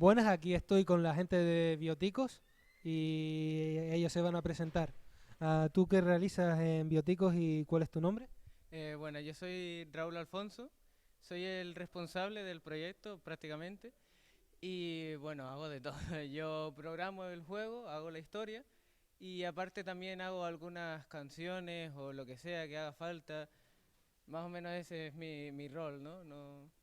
Buenas, aquí estoy con la gente de Bioticos y ellos se van a presentar. ¿Tú qué realizas en Bioticos y cuál es tu nombre? Bueno, yo soy Raúl Alfonso, soy el responsable del proyecto prácticamente y bueno, hago de todo. Yo programo el juego, hago la historia y aparte también hago algunas canciones o lo que sea que haga falta. Más o menos ese es mi rol, ¿no?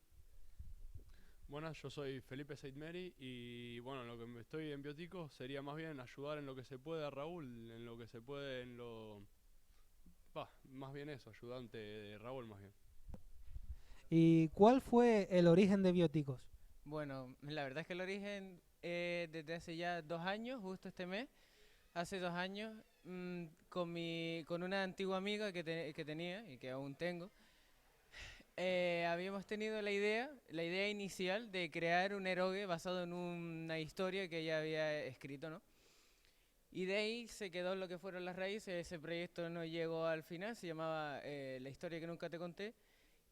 Buenas, yo soy Felipe Seidmeri y bueno, lo que estoy en Biotico sería más bien ayudar en lo que se puede a Raúl, en lo que se puede en lo... más bien eso, ayudante de Raúl más bien. ¿Y cuál fue el origen de Bioticos? Bueno, la verdad es que el origen desde hace ya 2 años, justo este mes, hace 2 años, con una antigua amiga que tenía y que aún tengo. Habíamos tenido la idea inicial de crear un eroge basado en una historia que ella había escrito, ¿no? Y de ahí se quedó lo que fueron las raíces. Ese proyecto no llegó al final, se llamaba La historia que nunca te conté.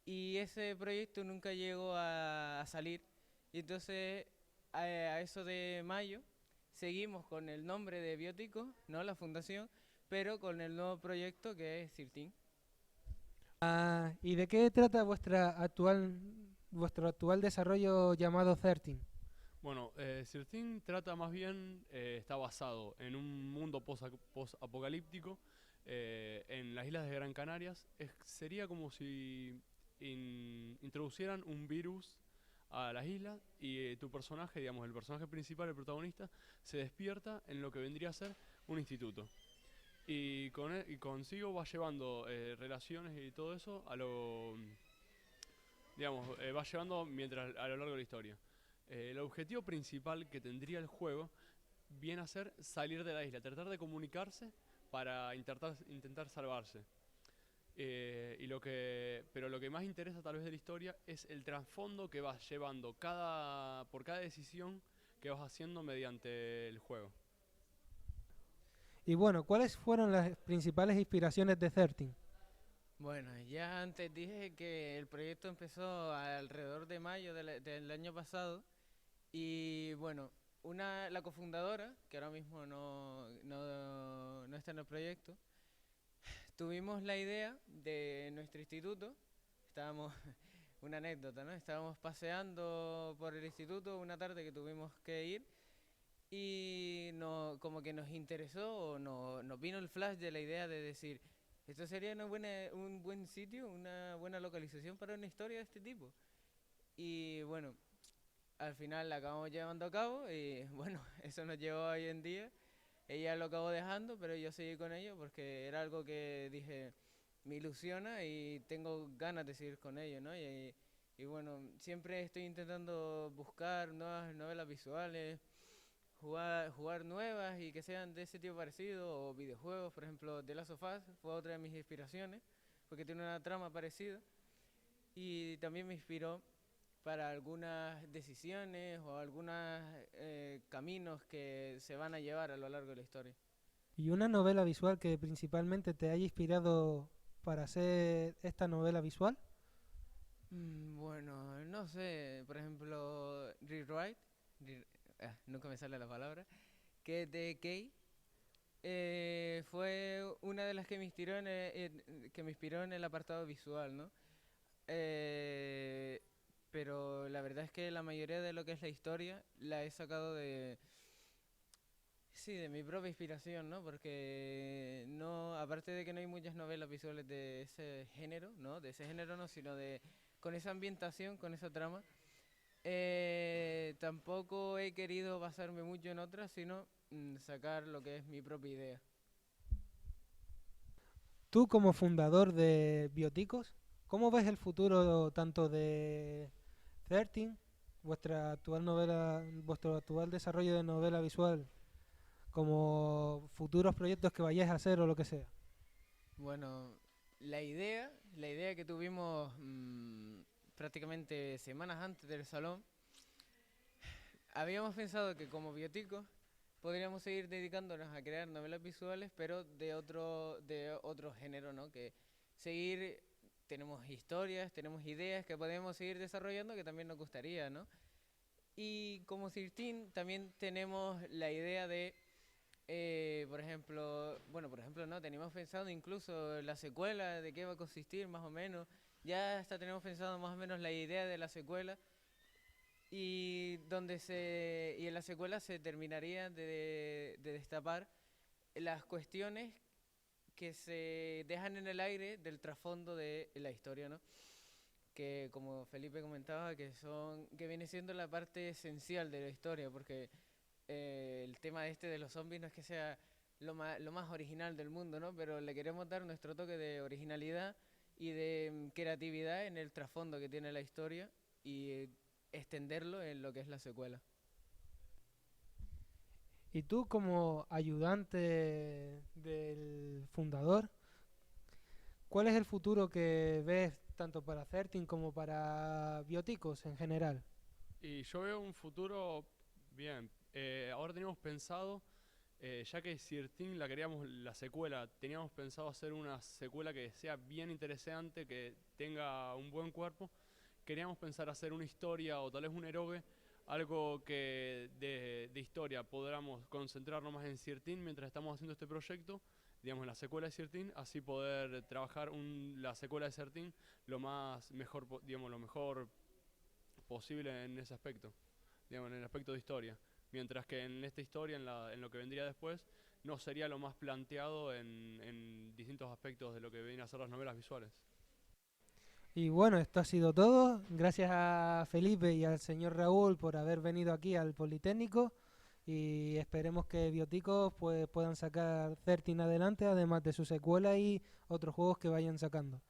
Y ese proyecto nunca llegó a salir. Y entonces, a eso de mayo, seguimos con el nombre de Biótico, ¿no? La fundación, pero con el nuevo proyecto que es CIRTIN. ¿Y de qué trata vuestro actual desarrollo llamado 13? Bueno, Sirtin trata más bien, está basado en un mundo post-apocalíptico en las islas de Gran Canarias. Sería como si introducieran un virus a las islas y tu personaje, digamos, el personaje principal, el protagonista, se despierta en lo que vendría a ser un instituto. Y consigo va llevando relaciones y todo eso a lo, digamos, va llevando mientras a lo largo de la historia. El objetivo principal que tendría el juego viene a ser salir de la isla, tratar de comunicarse para intentar salvarse. Pero lo que más interesa tal vez de la historia es el trasfondo que vas llevando por cada decisión que vas haciendo mediante el juego. Y bueno, ¿cuáles fueron las principales inspiraciones de 13? Bueno, ya antes dije que el proyecto empezó alrededor de mayo del año pasado y bueno, la cofundadora, que ahora mismo no está en el proyecto, tuvimos la idea de nuestro instituto. Estábamos, una anécdota, ¿no? Estábamos paseando por el instituto una tarde que tuvimos que ir y como que nos interesó o nos vino el flash de la idea de decir, esto sería un buen sitio, una buena localización para una historia de este tipo. Y bueno, al final la acabamos llevando a cabo y bueno, eso nos llevó hoy en día. Ella lo acabó dejando, pero yo seguí con ello porque era algo que dije, me ilusiona y tengo ganas de seguir con ello, ¿no? Y bueno, siempre estoy intentando buscar nuevas novelas visuales, jugar nuevas y que sean de ese tipo parecido, o videojuegos, por ejemplo, The Last of Us fue otra de mis inspiraciones, porque tiene una trama parecida y también me inspiró para algunas decisiones o algunos caminos que se van a llevar a lo largo de la historia. ¿Y una novela visual que principalmente te haya inspirado para hacer esta novela visual? Bueno, no sé, por ejemplo, Rewrite, nunca me sale la palabra, que es de Kay, fue una de las que me inspiró en el apartado visual, ¿no? Eh, pero la verdad es que la mayoría de lo que es la historia la he sacado sí, de mi propia inspiración, ¿no? Porque no, aparte de que no hay muchas novelas visuales de ese género, ¿no? De ese género no, sino con esa ambientación, con esa trama. Tampoco he querido basarme mucho en otras, sino sacar lo que es mi propia idea. Tú como fundador de Bioticos, ¿cómo ves el futuro tanto de 13, vuestro actual desarrollo de novela visual, como futuros proyectos que vayáis a hacer o lo que sea? Bueno, la idea que tuvimos prácticamente semanas antes del salón, habíamos pensado que como bioticos podríamos seguir dedicándonos a crear novelas visuales, pero de otro género, ¿no? Que seguir, tenemos historias, tenemos ideas que podemos seguir desarrollando que también nos gustaría, ¿no? Y como 13 también tenemos la idea de, por ejemplo, no, teníamos pensado incluso la secuela, de qué va a consistir más o menos. Ya hasta tenemos pensado más o menos la idea de la secuela y en la secuela se terminaría de destapar las cuestiones que se dejan en el aire del trasfondo de la historia, ¿no? Que como Felipe comentaba, que viene siendo la parte esencial de la historia, porque el tema este de los zombies no es que sea lo más original del mundo, ¿no? Pero le queremos dar nuestro toque de originalidad y de creatividad en el trasfondo que tiene la historia y extenderlo en lo que es la secuela. Y tú como ayudante del fundador, ¿cuál es el futuro que ves tanto para Certin como para Bioticos en general? Y yo veo un futuro bien. Ahora teníamos pensado, ya que Sirtin la queríamos, la secuela, teníamos pensado hacer una secuela que sea bien interesante, que tenga un buen cuerpo. Queríamos pensar hacer una historia o tal vez un eroge, algo que de historia podamos concentrarnos más en Sirtin mientras estamos haciendo este proyecto, digamos la secuela de Sirtin, así poder trabajar la secuela de Sirtin lo más mejor, digamos lo mejor posible en ese aspecto, digamos, en el aspecto de historia. Mientras que en esta historia, en lo que vendría después, no sería lo más planteado en distintos aspectos de lo que vienen a ser las novelas visuales. Y bueno, esto ha sido todo. Gracias a Felipe y al señor Raúl por haber venido aquí al Politécnico y esperemos que Bioticos pues, puedan sacar Certin adelante, además de su secuela y otros juegos que vayan sacando.